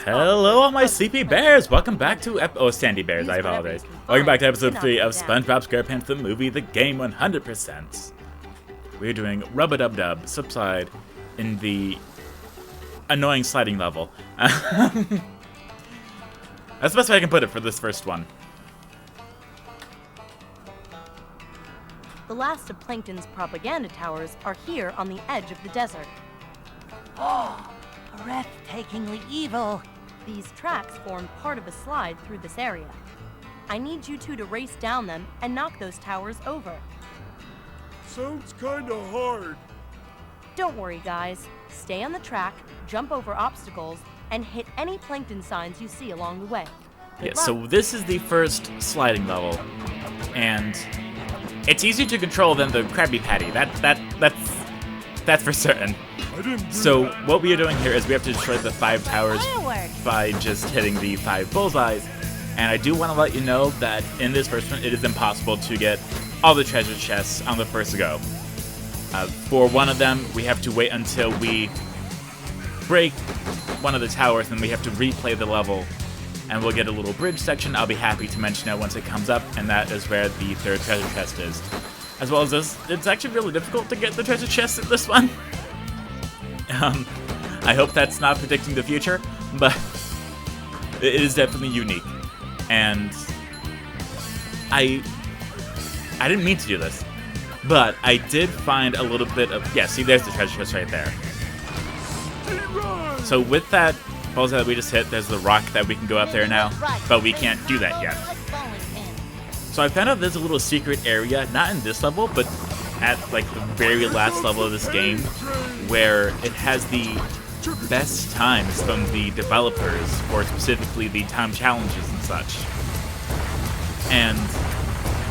Hello, all my sleepy bears! Welcome back to Sandy Bears, I apologize. Welcome back to episode 3 of SpongeBob SquarePants the movie, the game 100%. We're doing Rub-a-Dub-Dub, Subside, in the annoying sliding level. That's the best way I can put it for this first one. The last of Plankton's propaganda towers are here on the edge of the desert. Oh, breathtakingly evil. These tracks form part of a slide through this area. I need you two to race down them and knock those towers over. Sounds kinda hard. Don't worry, guys. Stay on the track, jump over obstacles, and hit any Plankton signs you see along the way. Yeah, so this is the first sliding level, and it's easier to control than the Krabby Patty. That's for certain. So what we are doing here is we have to destroy the 5 towers by just hitting the 5 bullseyes. And I do want to let you know that in this first one, it is impossible to get all the treasure chests on the first go. For one of them, we have to wait until we break one of the towers, and we have to replay the level. And we'll get a little bridge section. I'll be happy to mention it once it comes up, and that is where the 3rd treasure chest is. As well as this, it's actually really difficult to get the treasure chest in this one. I hope that's not predicting the future, but it is definitely unique. And I didn't mean to do this, but I did find a little bit of, yeah, see, there's the treasure chest right there. So with that bullseye that we just hit, there's the rock that we can go up there now, but we can't do that yet. So I found out there's a little secret area, not in this level, but at like the very last level of this game, where it has the best times from the developers, or specifically the time challenges and such. And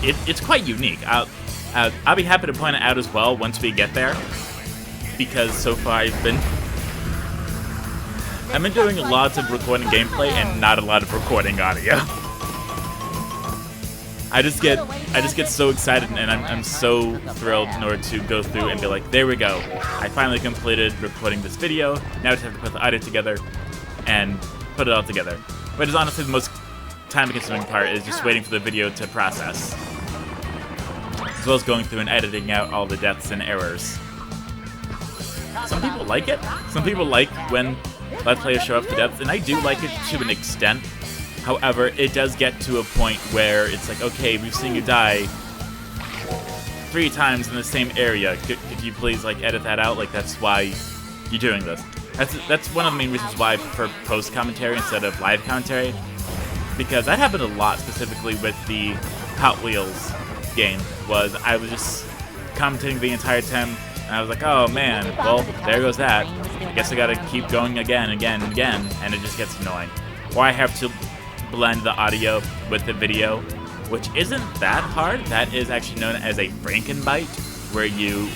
it's quite unique. I'll be happy to point it out as well once we get there, because so far I've been doing lots of recording gameplay and not a lot of recording audio. I just get so excited, and I'm so thrilled in order to go through and be like, there we go. I finally completed recording this video. Now I just have to put the audio together and put it all together. But it's honestly the most time-consuming part is just waiting for the video to process, as well as going through and editing out all the deaths and errors. Some people like it. Some people like when Let's Players show up to deaths, and I do like it to an extent. However, it does get to a point where it's like, okay, we've seen you die 3 times in the same area. Could you please, like, edit that out? Like, that's why you're doing this. That's one of the main reasons why I prefer post-commentary instead of live commentary. Because that happened a lot, specifically with the Hot Wheels game, was I was just commentating the entire time, and I was like, oh man, well, there goes that. I guess I gotta keep going again, and it just gets annoying. Or I have to blend the audio with the video, which isn't that hard. That is actually known as a Frankenbite, where you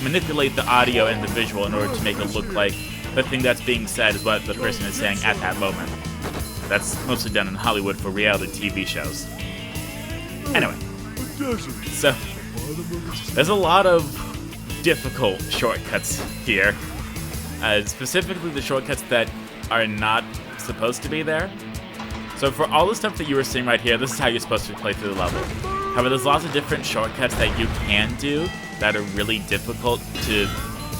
manipulate the audio and the visual in order to make it look like the thing that's being said is what the person is saying at that moment. That's mostly done in Hollywood for reality TV shows. Anyway, so there's a lot of difficult shortcuts here, specifically the shortcuts that are not supposed to be there. So for all the stuff that you were seeing right here, this is how you're supposed to play through the level. However, there's lots of different shortcuts that you can do that are really difficult to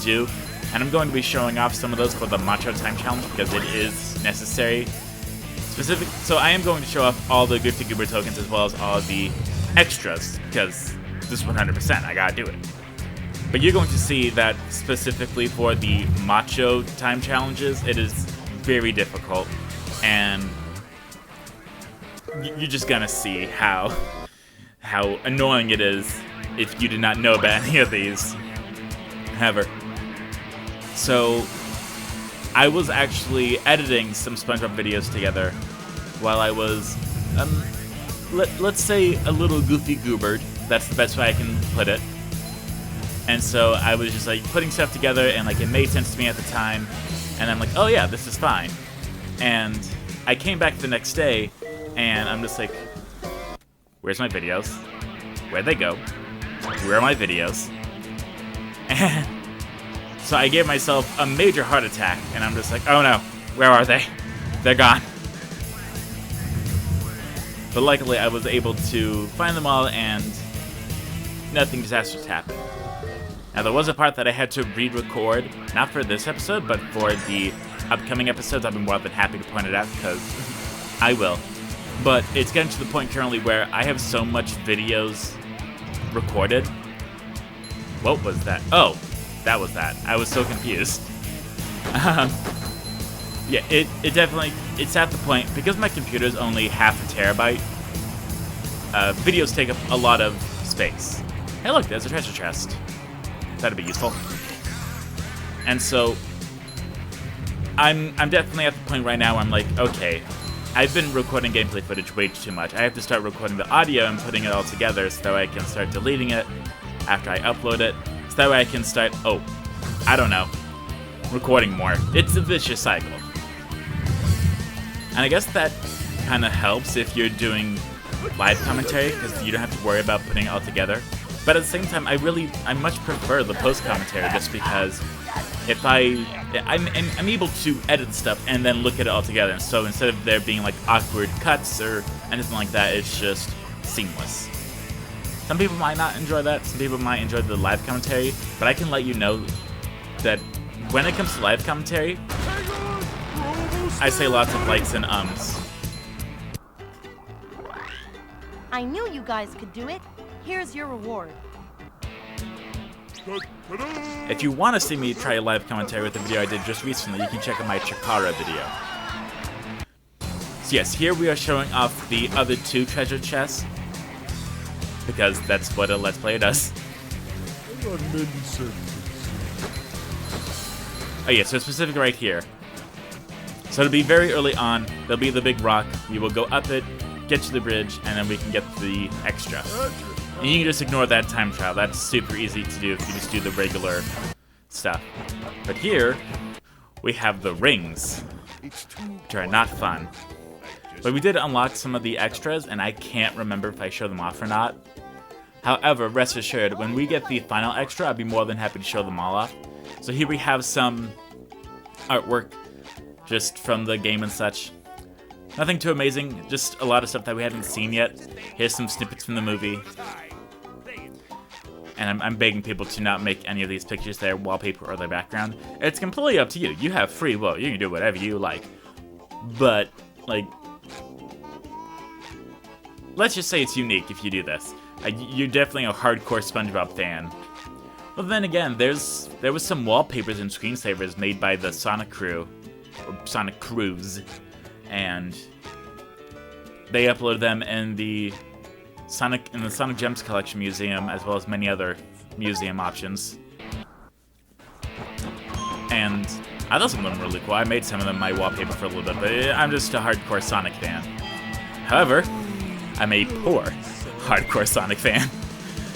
do, and I'm going to be showing off some of those for the Macho Time Challenge because it is necessary. So I am going to show off all the Goofy Goober tokens as well as all of the extras, because this is 100%, I gotta do it. But you're going to see that specifically for the Macho Time Challenges, it is very difficult, and you're just gonna see how annoying it is if you did not know about any of these ever. So I was actually editing some SpongeBob videos together while I was let's say a little goofy goobered. That's the best way I can put it. And so I was just like putting stuff together, and like it made sense to me at the time, and I'm like, oh yeah, this is fine. And I came back the next day, and I'm just like, where's my videos? Where'd they go? Where are my videos? And so I gave myself a major heart attack, and I'm just like, oh no, Where are they? They're gone. But luckily, I was able to find them all, and nothing disastrous happened. Now, there was a part that I had to re-record, not for this episode, but for the upcoming episodes. I've been more than happy to point it out, because I will. But it's getting to the point currently where I have so much videos recorded. What was that? Oh, that was that. I was so confused. Yeah, it definitely, it's at the point, because my computer is only half a terabyte, videos take up a lot of space. Hey look, there's a treasure chest. That'd be useful. And so, I'm definitely at the point right now where I'm like, okay, I've been recording gameplay footage way too much. I have to start recording the audio and putting it all together so that way I can start deleting it after I upload it, so that way I can start, I don't know, recording more. It's a vicious cycle. And I guess that kind of helps if you're doing live commentary, because you don't have to worry about putting it all together. But at the same time, I much prefer the post-commentary, just because if I'm able to edit stuff and then look at it all together. And so instead of there being like awkward cuts or anything like that, it's just seamless. Some people might not enjoy that, some people might enjoy the live commentary, but I can let you know that when it comes to live commentary, I say lots of likes and ums. I knew you guys could do it. Here's your reward. If you want to see me try a live commentary with the video I did just recently, you can check out my Chikara video. So yes, here we are showing off the other 2 treasure chests, because that's what a Let's Play does. Oh yeah, so specific right here. So it'll be very early on, there'll be the big rock, you will go up it, get to the bridge, and then we can get the extra. And you can just ignore that time trial, that's super easy to do if you just do the regular stuff. But here, we have the rings, which are not fun. But we did unlock some of the extras, and I can't remember if I showed them off or not. However, rest assured, when we get the final extra, I'll be more than happy to show them all off. So here we have some artwork just from the game and such. Nothing too amazing, just a lot of stuff that we haven't seen yet. Here's some snippets from the movie. And I'm begging people to not make any of these pictures their wallpaper or their background. It's completely up to you. You have free will. You can do whatever you like. But, like, let's just say it's unique if you do this. You're definitely a hardcore SpongeBob fan. But then again, there was some wallpapers and screensavers made by the Sonic crew, or Sonic crews, and they uploaded them in the Sonic Gems Collection Museum, as well as many other museum options. And I thought some of them were really cool. I made some of them my wallpaper for a little bit, but I'm just a hardcore Sonic fan. However, I'm a poor hardcore Sonic fan,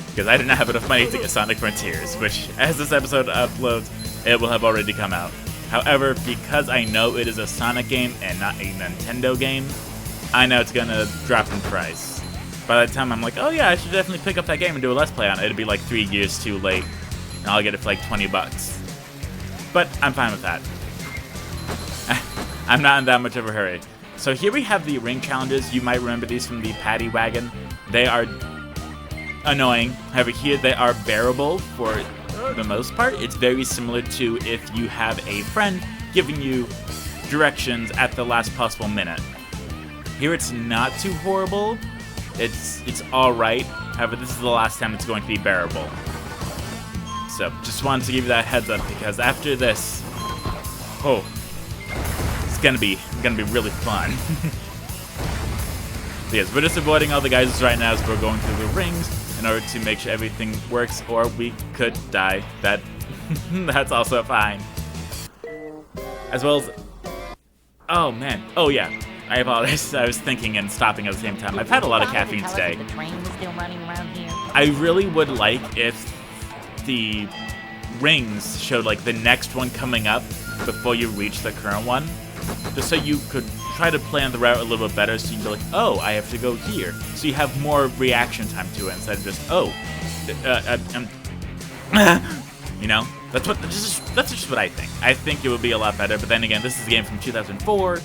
because I did not have enough money to get Sonic Frontiers, which, as this episode uploads, it will have already come out. However, because I know it is a Sonic game and not a Nintendo game, I know it's gonna drop in price. By the time I'm like, oh yeah, I should definitely pick up that game and do a Let's Play on it, it'll be like 3 years too late, and I'll get it for like 20 bucks. But I'm fine with that. I'm not in that much of a hurry. So here we have the ring challenges. You might remember these from the Paddy Wagon. They are annoying. However, here they are bearable for the most part. It's very similar to if you have a friend giving you directions at the last possible minute. Here it's not too horrible. It's alright. However, this is the last time it's going to be bearable. So, just wanted to give you that heads up, because after this, it's gonna be really fun. So yes, we're just avoiding all the guys right now as we're going through the rings in order to make sure everything works, or we could die. That's also fine. As well as, oh man, oh yeah, I apologize. I was thinking and stopping at the same time. I've had a lot of caffeine today. I really would like if the rings showed like the next one coming up before you reach the current one, just so you could try to plan the route a little bit better, so you can be like, oh, I have to go here, so you have more reaction time to it instead of just, oh, you know, That's just what I think. I think it would be a lot better, but then again, this is a game from 2004.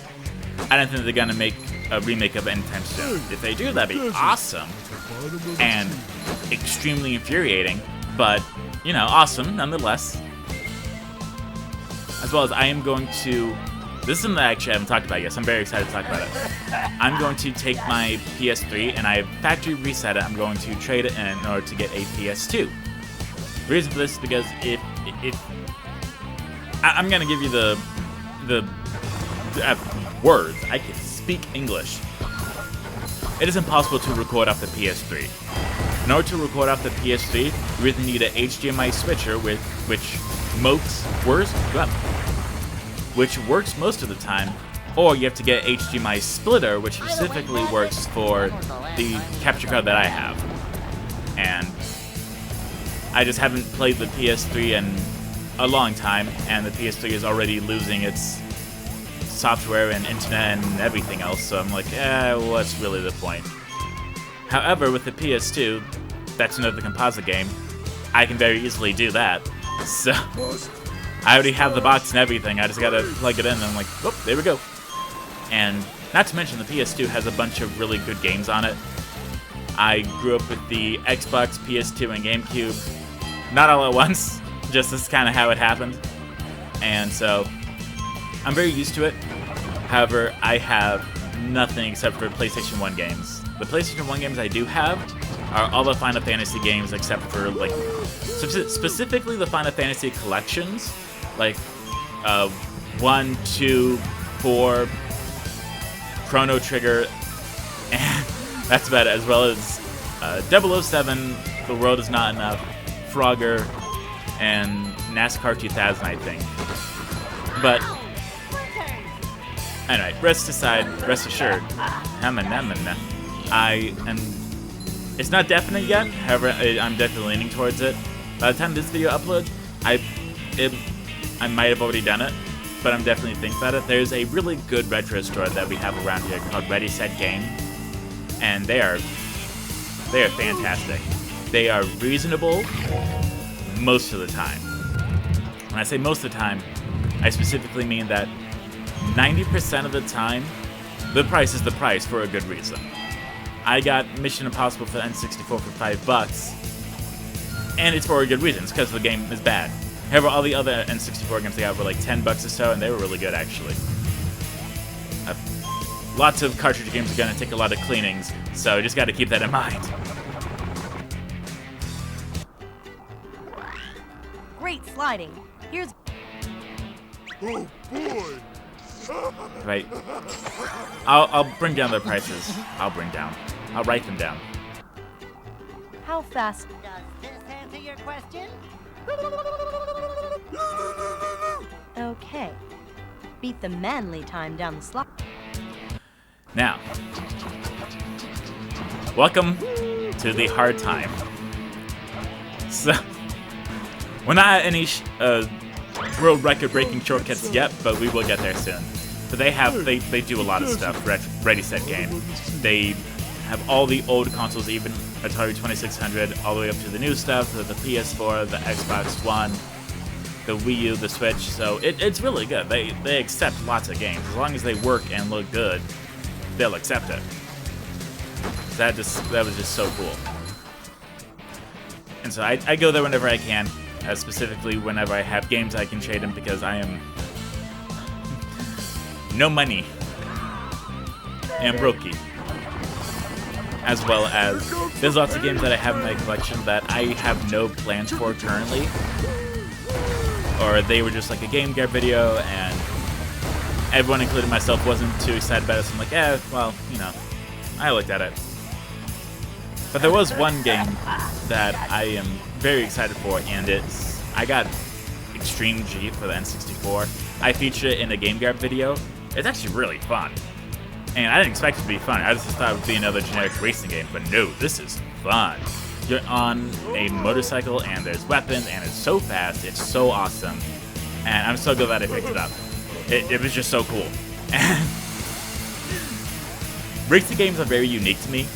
I don't think they're gonna make a remake of it anytime soon. If they do, that'd be awesome and extremely infuriating, but you know, awesome nonetheless. As well as I am going to. This is something that I actually haven't talked about yet, so I'm very excited to talk about it. I'm going to take my PS3 and I factory reset it. I'm going to trade it in order to get a PS2. The reason for this is because I'm gonna give you the words. I can speak English. It is impossible to record off the PS3. In order to record off the PS3, you either need an HDMI switcher which works most of the time, or you have to get an HDMI splitter, which specifically works for the capture card that I have. And I just haven't played the PS3 in a long time, and the PS3 is already losing its software and internet and everything else, so I'm like, what's really the point? However, with the PS2, that's another composite game, I can very easily do that. So, I already have the box and everything, I just gotta plug it in and I'm like, whoop, there we go. And not to mention, the PS2 has a bunch of really good games on it. I grew up with the Xbox, PS2, and GameCube, not all at once, just this is kind of how it happened. And so, I'm very used to it. However, I have nothing except for PlayStation 1 games. The PlayStation 1 games I do have are all the Final Fantasy games except for, like, specifically the Final Fantasy collections, like 1, 2, 4, Chrono Trigger, and that's about it, as well as 007, The World Is Not Enough, Frogger, and NASCAR 2000, I think. But anyway, rest assured, it's not definite yet, however, I'm definitely leaning towards it. By the time this video uploads, I might have already done it, but I'm definitely thinking about it. There's a really good retro store that we have around here called Ready Set Game, and they are fantastic. They are reasonable most of the time. When I say most of the time, I specifically mean that 90% of the time, the price is the price for a good reason. I got Mission Impossible for the N64 for $5, and it's for a good reason. It's because the game is bad. However, all the other N64 games they got were like $10 or so, and they were really good, actually. Lots of cartridge games are going to take a lot of cleanings, so you just got to keep that in mind. Great sliding. Here's... Oh boy! Right. I'll bring down the prices. I'll write them down. How fast... Does this answer your question? Okay. Beat the manly time down the slide. Now, welcome to the hard time. So, we're not at any world record-breaking shortcuts yet, but we will get there soon. But they do a lot of stuff. Ready Set Game. They have all the old consoles, even Atari 2600, all the way up to the new stuff, the PS4, the Xbox One, the Wii U, the Switch. So it's really good. They accept lots of games as long as they work and look good. They'll accept it. That was just so cool. And so I go there whenever I can, specifically whenever I have games I can trade in, because I am no money and brokey. As well as there's lots of games that I have in my collection that I have no plans for currently, or they were just like a Game Gear video and everyone, including myself, wasn't too excited about it, so I'm like, well, you know, I looked at it. But there was one game that I am very excited for, and I got Extreme G for the N64. I featured it in a Game Gear video. It's actually really fun. And I didn't expect it to be fun. I just thought it would be another generic racing game, but no, this is fun. You're on a motorcycle, and there's weapons, and it's so fast, it's so awesome. And I'm so glad I picked it up. It was just so cool. And racing games are very unique to me,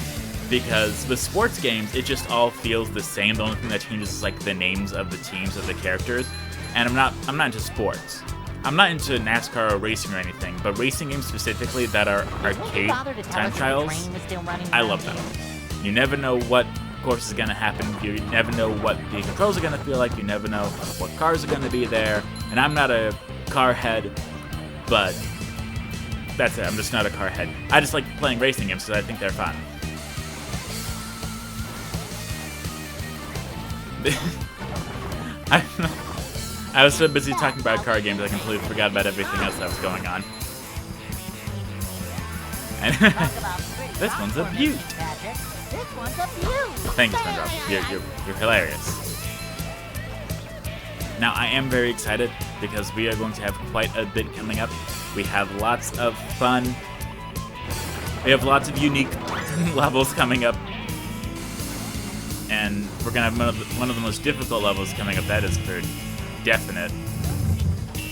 because with sports games, it just all feels the same. The only thing that changes is like the names of the teams of the characters. and I'm not into sports. I'm not into NASCAR or racing or anything, but racing games specifically that are arcade time trials, I love them. You never know what course is going to happen. You never know what the controls are going to feel like. You never know what cars are going to be there. And I'm not a car head, but that's it. I'm just not a car head. I just like playing racing games because I think they're fun. I don't know. I was so busy talking about car games I completely forgot about everything else that was going on. And this one's a beaut. Thank you, SpongeBob. You're hilarious. Now, I am very excited because we are going to have quite a bit coming up. We have lots of fun. We have lots of unique levels coming up. And we're going to have one of the most difficult levels coming up. That is for definite.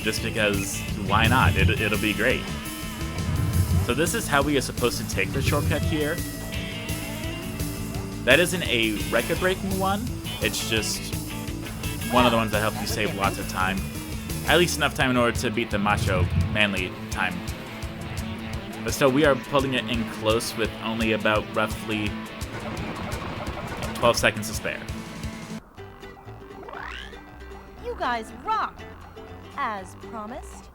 Just because, why not? It'll be great. So this is how we are supposed to take the shortcut here. That isn't a record-breaking one. It's just one of the ones that helps you save lots of time. At least enough time in order to beat the macho, manly time. But still, we are pulling it in close with only about roughly 12 seconds to spare. You guys rock, as promised.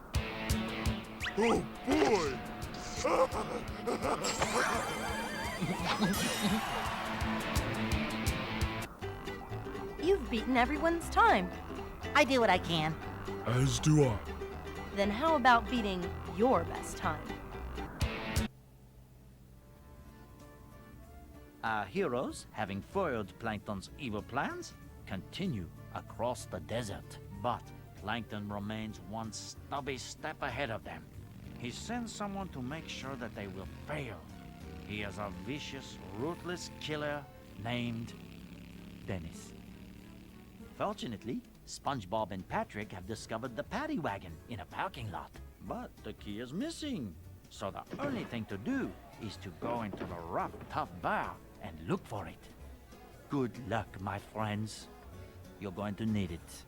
Oh boy! You've beaten everyone's time. I do what I can. As do I. Then how about beating your best time? Our heroes, having foiled Plankton's evil plans, continue across the desert. But Plankton remains one stubby step ahead of them. He sends someone to make sure that they will fail. He is a vicious, ruthless killer named Dennis. Fortunately, SpongeBob and Patrick have discovered the paddy wagon in a parking lot. But the key is missing. So the only thing to do is to go into the rough, tough bar and look for it. Good luck, my friends. You're going to need it.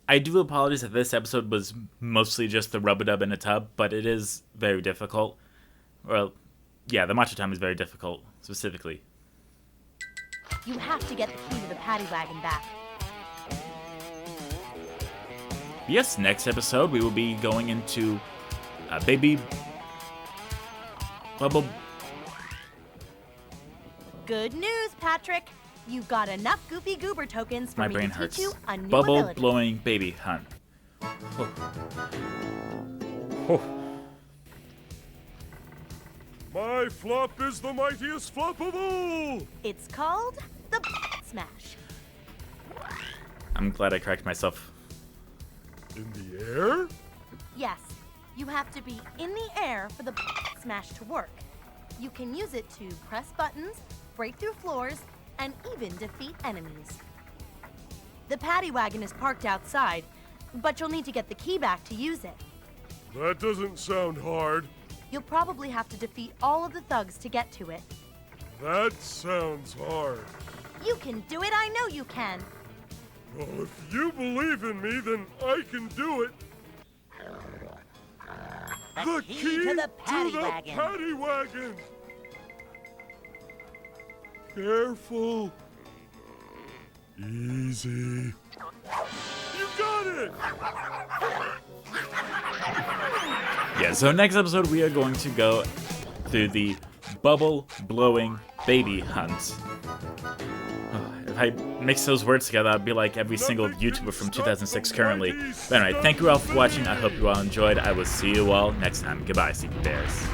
I do apologize that this episode was mostly just the rub-a-dub in a tub, but it is very difficult. Well, yeah, the matcha time is very difficult, specifically. You have to get the key to the paddy wagon back. Yes, next episode we will be going into Baby Bubble. Good news, Patrick. You've got enough Goofy Goober tokens for My me brain to hurts. teach you a new Bubble ability. blowing baby hunt. Oh. Oh. My flop is the mightiest flop of all! It's called the Smash. I'm glad I corrected myself. In the air? Yes, you have to be in the air for the Smash to work. You can use it to press buttons, break through floors, and even defeat enemies. The paddy wagon is parked outside, but you'll need to get the key back to use it. That doesn't sound hard. You'll probably have to defeat all of the thugs to get to it. That sounds hard. You can do it, I know you can. Well, if you believe in me, then I can do it. The key to the paddy wagon. Paddy wagon. Careful. Easy. You got it! Yeah, so next episode we are going to go through the bubble blowing baby hunt. If I mix those words together, I'd be like every single YouTuber from 2006 currently. But anyway, thank you all for watching. I hope you all enjoyed. I will see you all next time. Goodbye, Secret Bears.